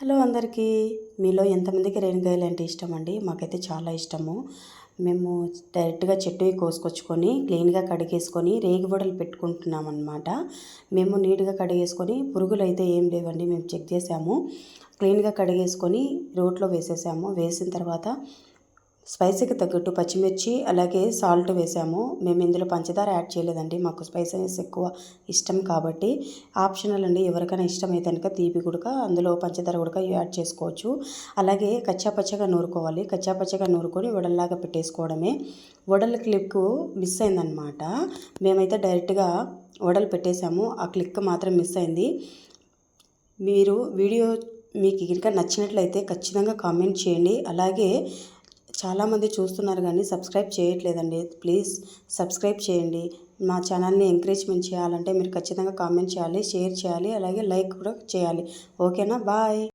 Hello అందరికీ. మీలో ఎంతమందికి రేణిగాయలు అంటే ఇష్టం అండి? మాకైతే చాలా ఇష్టము. మేము డైరెక్ట్గా చెట్టువి కోసుకొచ్చుకొని క్లీన్గా కడిగేసుకొని రేగిబొడలు పెట్టుకుంటున్నామన్నమాట. మేము నీట్గా కడిగేసుకొని పురుగులు అయితే ఏం లేవండి. మేము చెక్ చేసాము. క్లీన్గా కడిగేసుకొని రోట్లో వేసేసాము. వేసిన తర్వాత స్పైసీకి తగ్గట్టు పచ్చిమిర్చి అలాగే సాల్ట్ వేసాము. మేము ఇందులో పంచదార యాడ్ చేయలేదండి. మాకు స్పైసీనెస్ ఎక్కువ ఇష్టం కాబట్టి ఆప్షనల్ అండి. ఎవరికైనా ఇష్టమైతే కనుక తీపి గుడక అందులో పంచదార గుడక యాడ్ చేసుకోవచ్చు. అలాగే కచ్చాపచ్చగా నూరుకోవాలి. కచ్చాపచ్చగా నూరుకొని వడల్లాగా పెట్టేసుకోవడమే. వడల క్లిక్ మిస్ అయిందనమాట. మేమైతే డైరెక్ట్గా వడలు పెట్టేశాము. ఆ క్లిక్ మాత్రం మిస్ అయింది. మీరు వీడియో మీకు కనుక నచ్చినట్లయితే ఖచ్చితంగా కామెంట్ చేయండి. అలాగే చాలామంది చూస్తున్నారు కానీ సబ్స్క్రైబ్ చేయట్లేదండి. ప్లీజ్ సబ్స్క్రైబ్ చేయండి. మా ఛానల్ని ఎంకరేజ్మెంట్ చేయాలంటే మీరు ఖచ్చితంగా కామెంట్ చేయాలి, షేర్ చేయాలి, అలాగే లైక్ కూడా చేయాలి. ఓకేనా? బాయ్.